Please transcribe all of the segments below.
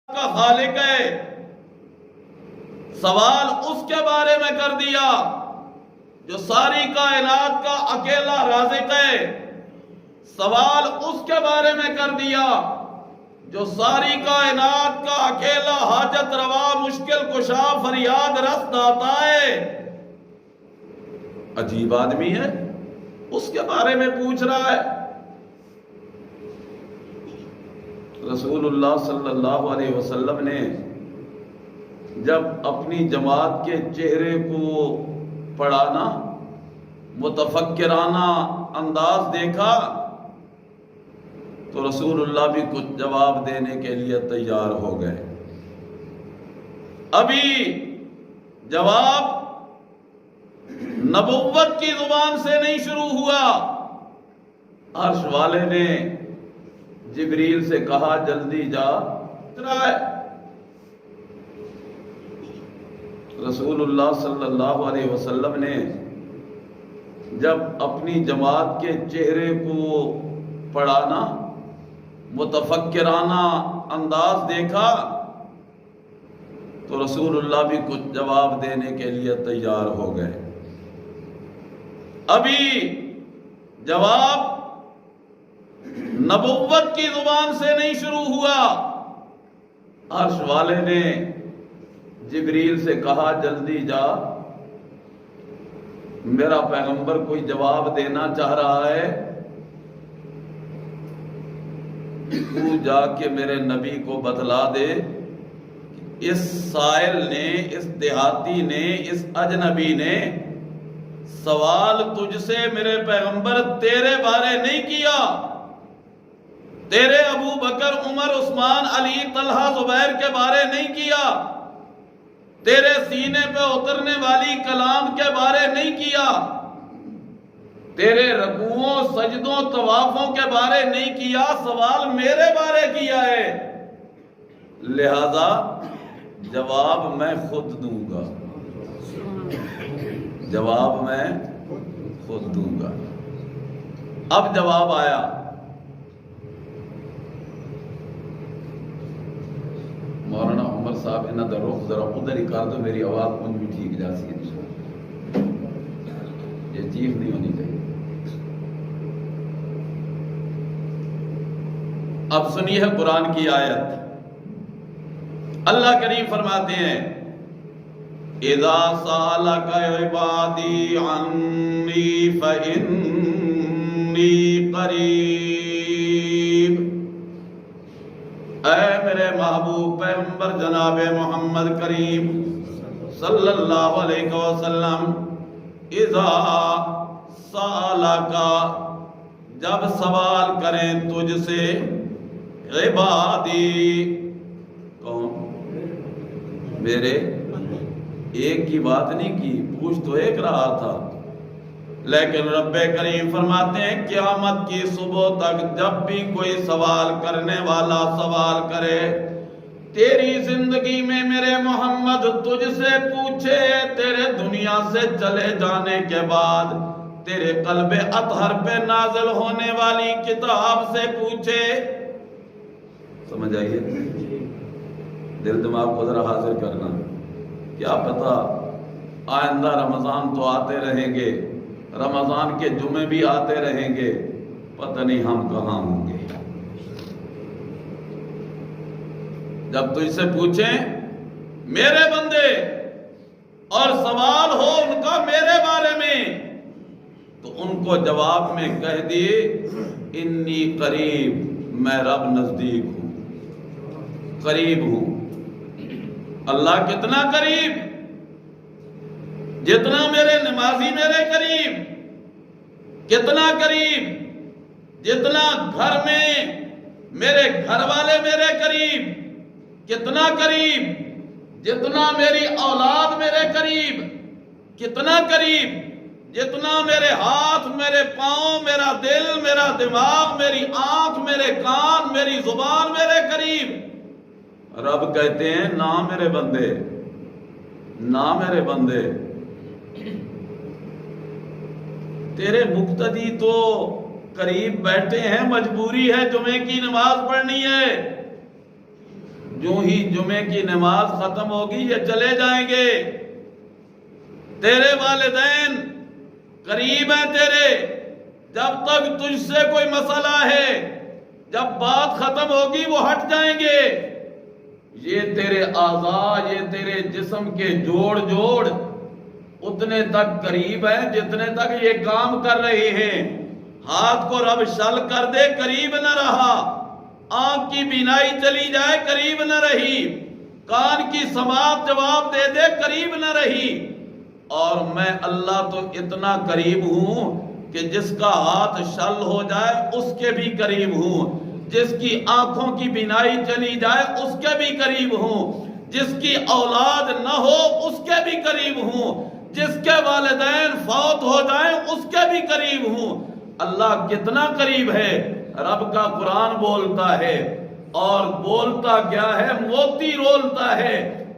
کا خالق ہے، سوال اس کے بارے میں کر دیا جو ساری کائنات کا اکیلا رازق ہے، سوال اس کے بارے میں کر دیا جو ساری کائنات کا اکیلا حاجت روا مشکل کشا فریاد رس داتا ہے۔ عجیب آدمی ہے، اس کے بارے میں پوچھ رہا ہے۔ رسول اللہ صلی اللہ علیہ وسلم نے جب اپنی جماعت کے چہرے کو پڑھانا متفکرانہ انداز دیکھا تو رسول اللہ بھی کچھ جواب دینے کے لیے تیار ہو گئے۔ ابھی جواب نبوت کی زبان سے نہیں شروع ہوا، عرش والے نے جبریل سے کہا جلدی جا۔ رسول اللہ صلی اللہ علیہ وسلم نے جب اپنی جماعت کے چہرے کو پڑھانا متفکرانہ انداز دیکھا تو رسول اللہ بھی کچھ جواب دینے کے لیے تیار ہو گئے۔ ابھی جواب نبوت کی زبان سے نہیں شروع ہوا، عرش والے نے جبریل سے کہا جلدی جا، میرا پیغمبر کوئی جواب دینا چاہ رہا ہے، تو جا کے میرے نبی کو بتلا دے اس سائل نے، اس دیہاتی نے، اس اجنبی نے سوال تجھ سے میرے پیغمبر تیرے بارے نہیں کیا، تیرے ابو بکر عمر عثمان علی طلحہ زبیر کے بارے نہیں کیا، تیرے سینے پہ اترنے والی کلام کے بارے نہیں کیا، تیرے رکوعوں سجدوں طوافوں کے بارے نہیں کیا، سوال میرے بارے کیا ہے، لہذا جواب میں خود دوں گا، جواب میں خود دوں گا۔ اب جواب آیا، مولانا عمر صاحب انہاں دا رخ ذرا ادھر ہی کر دو، میری آواز کچھ بھی ٹھیک جا سی، یہ چیخ نہیں ہونی چاہیے۔ اب سنیے قرآن کی آیت، اللہ کریم فرماتے ہیں اذا سالک عبادی عنی فانی قریب، اے میرے محبوب پیغمبر جناب محمد کریم صلی اللہ علیہ وسلم، اذا سالک، جب سوال کریں تجھ سے، عبادی، کون؟ میرے، ایک کی بات نہیں کی، پوچھ تو ایک رہا تھا، لیکن رب کریم فرماتے ہیں قیامت کی صبح تک جب بھی کوئی سوال کرنے والا سوال کرے، تیری زندگی میں میرے محمد تجھ سے پوچھے، تیرے دنیا سے چلے جانے کے بعد تیرے قلب اطہر پہ نازل ہونے والی کتاب سے پوچھے، سمجھ آئیے؟ دل دماغ کو ذرا حاضر کرنا، کیا پتا آئندہ رمضان تو آتے رہیں گے، رمضان کے جمعے بھی آتے رہیں گے، پتہ نہیں ہم کہاں ہوں گے۔ جب تجھ سے پوچھیں میرے بندے اور سوال ہو ان کا میرے بارے میں، تو ان کو جواب میں کہہ دیے انی قریب، میں رب نزدیک ہوں، قریب ہوں۔ اللہ کتنا قریب؟ جتنا میرے نمازی میرے قریب، کتنا قریب؟ جتنا گھر میں میرے گھر والے میرے قریب، کتنا قریب؟ جتنا میری اولاد میرے قریب، کتنا قریب؟ جتنا میرے ہاتھ، میرے پاؤں، میرا دل، میرا دماغ، میری آنکھ، میرے کان، میری زبان میرے قریب۔ رب کہتے ہیں نہ میرے بندے، نہ میرے بندے، تیرے مقتدی تو قریب بیٹھے ہیں، مجبوری ہے جمعے کی نماز پڑھنی ہے، جو ہی جمعے کی نماز ختم ہوگی یہ چلے جائیں گے. تیرے والدین قریب ہیں تیرے، جب تک تجھ سے کوئی مسئلہ ہے، جب بات ختم ہوگی وہ ہٹ جائیں گے. یہ تیرے اعضاء، یہ تیرے جسم کے جوڑ اتنے تک قریب ہیں جتنے تک یہ کام کر رہے ہیں. ہاتھ کو رب شل کر دے، قریب نہ رہا. آنکھ کی بینائی چلی جائے، قریب نہ رہی. کان کی سماعت جواب دے دے، قریب نہ رہی. اور میں اللہ تو اتنا قریب ہوں کہ جس کا ہاتھ شل ہو جائے اس کے بھی قریب ہوں، جس کی آنکھوں کی بینائی چلی جائے اس کے بھی قریب ہوں، جس کی اولاد نہ ہو اس کے بھی قریب ہوں، جس کے والدین فوت ہو جائیں اس کے بھی قریب ہوں. اللہ کتنا قریب ہے. رب کا قرآن بولتا ہے، اور بولتا کیا ہے؟ موتی رولتا ہے.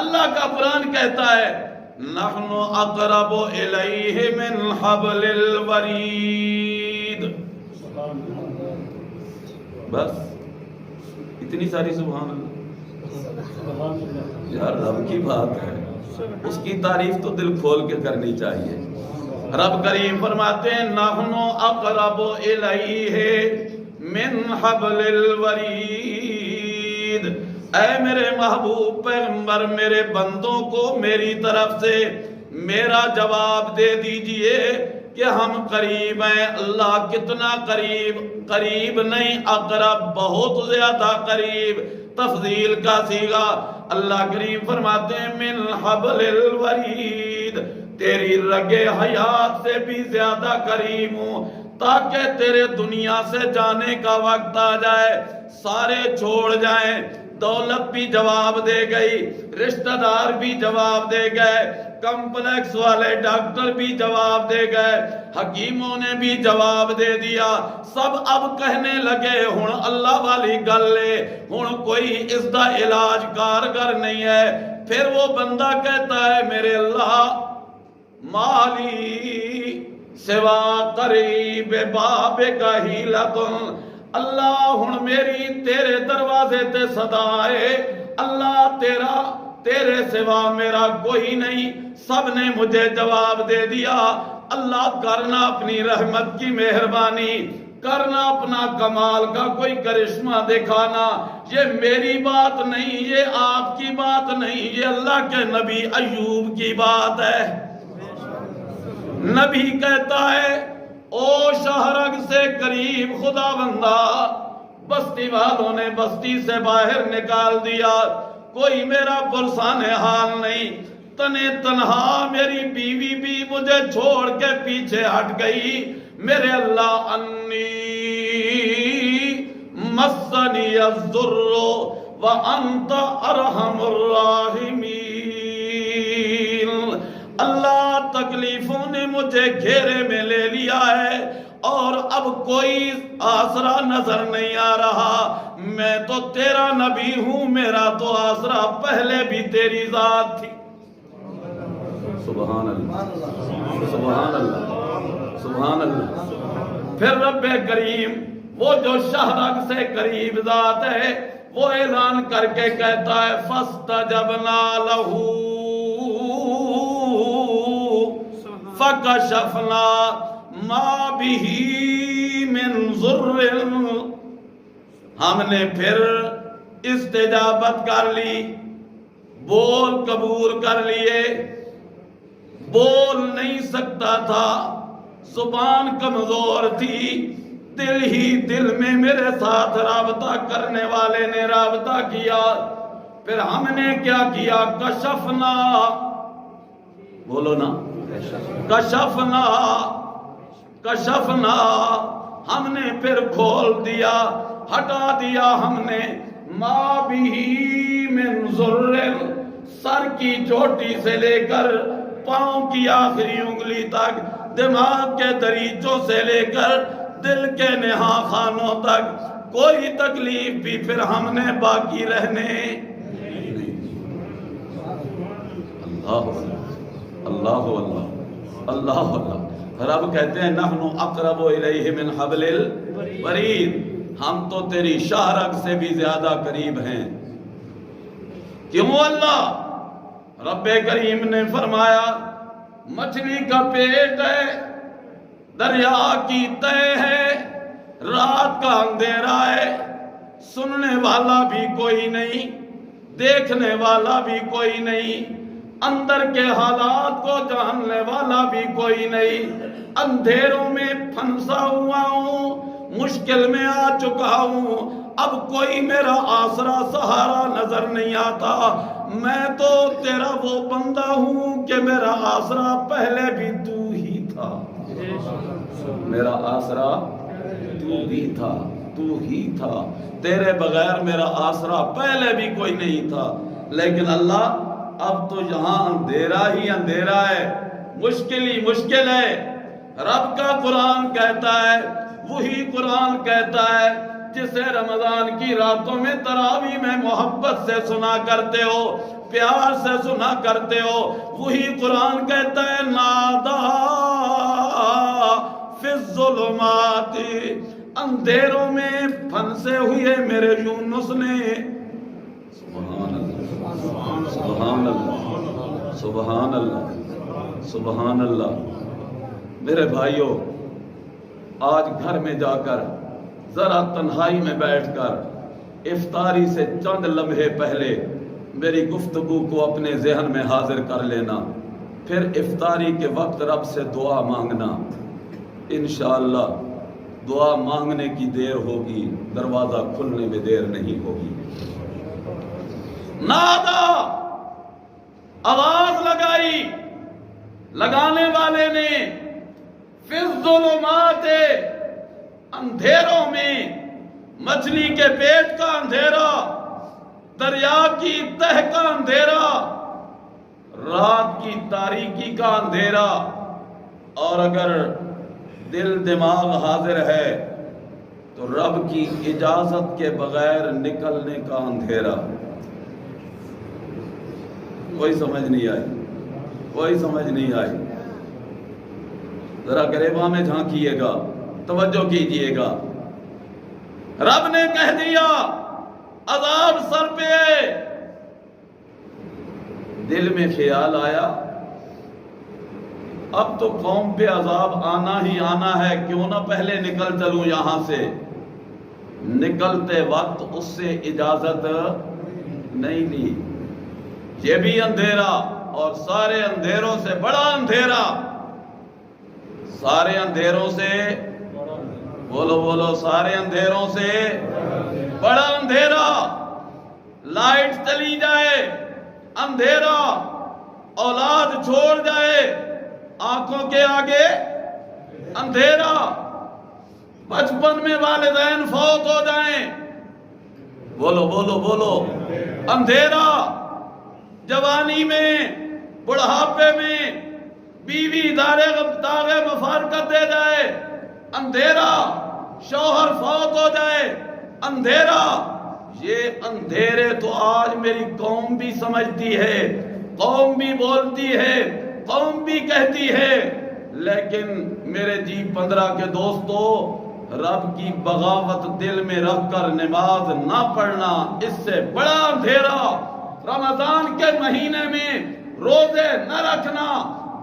اللہ کا قرآن کہتا ہے نحن اقرب الیہ من حبل الورید. بس اتنی ساری سبحان اللہ. یار رب کی بات ہے، اس کی تعریف تو دل کھول کے کرنی چاہیے. رب کریم فرماتے ہیں نحن اقرب الیہ من حبل الورید. اے میرے محبوب پیغمبر، میرے بندوں کو میری طرف سے میرا جواب دے دیجئے کہ ہم قریب ہیں. اللہ کتنا قریب؟ قریب نہیں، اقرب بہت زیادہ قریب. تفضیل کا صیغہ. اللہ کریم فرماتے ہیں من حبل الورید، تیری رگے حیات سے بھی زیادہ قریب ہوں، تاکہ تیرے دنیا سے جانے کا وقت آ جائے، سارے چھوڑ جائیں. دولت بھی جواب دے گئی، رشتہ دار بھی جواب دے گئے، کمپلیکس والے ڈاکٹر بھی جواب دے گئے، حکیموں نے بھی جواب دے دیا. سب اب کہنے لگے ہن اللہ والی گل ہے، ہن کوئی اس دا علاج کارگر نہیں ہے. پھر وہ بندہ کہتا ہے میرے اللہ مالی سوا قریب باب کا ہیلتن. اللہ ہن میری تیرے دروازے تے صدا ہے، اللہ تیرے سوا میرا کوئی نہیں. سب نے مجھے جواب دے دیا. اللہ کرنا اپنی رحمت کی مہربانی، کرنا اپنا کمال کا کوئی کرشمہ دکھانا. یہ میری بات نہیں، یہ آپ کی بات نہیں، یہ اللہ کے نبی ایوب کی بات ہے. نبی کہتا ہے او شہرگ سے قریب خدا بندہ، بستی والوں نے بستی سے باہر نکال دیا، کوئی میرا پرسان حال نہیں. تنے تنہا میری بیوی بھی مجھے چھوڑ کے پیچھے ہٹ گئی. میرے اللہ انی مسنی الضر وانت ارحم الراحمین. اللہ تکلیفوں نے مجھے گھیرے میں لے لیا ہے اور اب کوئی آسرا نظر نہیں آ رہا. میں تو تیرا نبی ہوں، میرا تو آسرا پہلے بھی تیری ذات تھی. سبحان اللہ، سبحان اللہ، سبحان اللہ. پھر رب کریم وہ جو شہرگ سے قریب ذات ہے وہ اعلان کر کے کہتا ہے فاستجبنا لہ فکشفنا ما بہ من ضر. ہم نے پھر استجابت کر لی، بول قبول کر لیے. بول نہیں سکتا تھا، زبان کمزور تھی، دل ہی دل میں میرے ساتھ رابطہ کرنے والے نے رابطہ کیا. پھر ہم نے کیا کیا؟ کشفنا، بولو نا، کشفنا، کشفنا، ہم نے پھر کھول دیا، ہٹا دیا ہم نے ما بہ من ضر، سر کی چوٹی سے لے کر پاؤں کی آخری انگلی تک، دماغ کے دریچوں سے لے کر دل کے نہا خانوں تک کوئی تکلیف بھی پھر ہم نے باقی رہنے. اللہ اللہ اللہ اللہ اللہ. رب کہتے ہیں نحن اقرب الیہ من حبل الورید، ہم تو تیری شہرگ سے بھی زیادہ قریب ہیں. کیوں اللہ؟ رب کریم نے فرمایا مچھلی کا پیٹ ہے، دریا کی تہ ہے، رات کا اندھیرا ہے، سننے والا بھی کوئی نہیں، دیکھنے والا بھی کوئی نہیں، اندر کے حالات کو جاننے والا بھی کوئی نہیں، اندھیروں میں پھنسا ہوا ہوں، مشکل میں آ چکا ہوں، اب کوئی میرا آسرا سہارا نظر نہیں آتا، میں تو تیرا وہ بندہ ہوں کہ میرا آسرا پہلے بھی تو ہی تھا، میرا آسرا تو ہی تھا، تو ہی تھا، تیرے بغیر میرا آسرا پہلے بھی کوئی نہیں تھا، لیکن اللہ اب تو یہاں اندھیرا ہی اندھیرا ہے، مشکل ہی مشکل ہے۔ رب کا قرآن کہتا ہے، وہی قرآن کہتا ہے جسے رمضان کی راتوں میں تراویح میں محبت سے سنا کرتے ہو، پیار سے سنا کرتے ہو، وہی قرآن کہتا ہے نادا فی الظلمات، اندھیروں میں پھنسے ہوئے میرے یونس نے، سبحان اللہ سبحان اللہ سبحان اللہ سبحان اللہ۔ میرے بھائیوں، آج گھر میں جا کر ذرا تنہائی میں بیٹھ کر افطاری سے چند لمحے پہلے میری گفتگو کو اپنے ذہن میں حاضر کر لینا، پھر افطاری کے وقت رب سے دعا مانگنا، انشاءاللہ دعا مانگنے کی دیر ہوگی، دروازہ کھلنے میں دیر نہیں ہوگی۔ نادا، آواز لگائی، لگانے والے نے، فی الظلمات، اندھیروں میں، مچھلی کے پیٹ کا اندھیرا، دریا کی تہ کا اندھیرا، رات کی تاریکی کا اندھیرا، اور اگر دل دماغ حاضر ہے تو رب کی اجازت کے بغیر نکلنے کا اندھیرا۔ کوئی سمجھ نہیں آئی، کوئی سمجھ نہیں آئی، ذرا گریباں میں جھانکیے گا، توجہ کیجئے گا۔ رب نے کہہ دیا عذاب سر پہ، دل میں خیال آیا اب تو قوم پہ عذاب آنا ہی آنا ہے، کیوں نہ پہلے نکل چلوں یہاں سے۔ نکلتے وقت اس سے اجازت نہیں لی، یہ بھی اندھیرا اور سارے اندھیروں سے بڑا اندھیرا، سارے اندھیروں سے، بولو بولو، سارے اندھیروں سے بڑا اندھیرا۔ لائٹ چلی جائے اندھیرا، اولاد چھوڑ جائے آنکھوں کے آگے اندھیرا، بچپن میں والدین فوت ہو جائیں، بولو بولو بولو، اندھیرا، جوانی میں، بڑھاپے میں بیوی داغے مفارقت دے جائے اندھیرا، شوہر فوت ہو جائے اندھیرا۔ یہ اندھیرے تو آج میری قوم بھی سمجھتی ہے، قوم بھی بولتی ہے، قوم بھی کہتی ہے، لیکن میرے G15 کے دوستو، رب کی بغاوت دل میں رکھ کر نماز نہ پڑھنا، اس سے بڑا اندھیرا۔ رمضان کے مہینے میں روزے نہ رکھنا،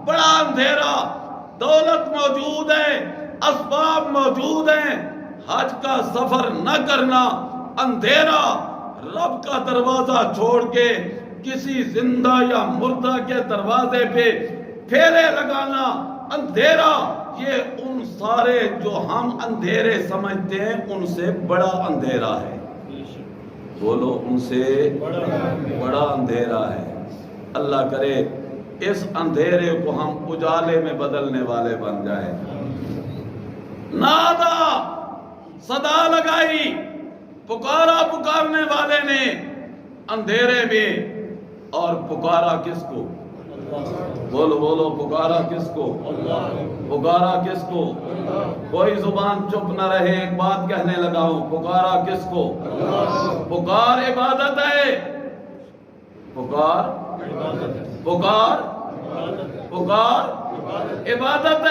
بڑا اندھیرا۔ دولت موجود ہے، اسباب موجود ہیں، حج کا سفر نہ کرنا اندھیرا۔ رب کا دروازہ چھوڑ کے کسی زندہ یا مردہ کے دروازے پہ پھیرے لگانا اندھیرا۔ یہ ان سارے جو ہم اندھیرے سمجھتے ہیں ان سے بڑا اندھیرا ہے، بولو، ان سے بڑا اندھیرا ہے۔ اللہ کرے اس اندھیرے کو ہم اجالے میں بدلنے والے بن جائیں۔ نادا، صدا لگائی، پکارا پکارنے والے نے اندھیرے میں، اور پکارا کس کو؟ بولو بولو، پکارا کس کو؟ پکارا کس کو؟ کوئی زبان چپ نہ رہے، ایک بات کہنے لگا ہوں، پکارا کس کو؟ پکار عبادت ہے، پکار پکار پکار عبادت ہے۔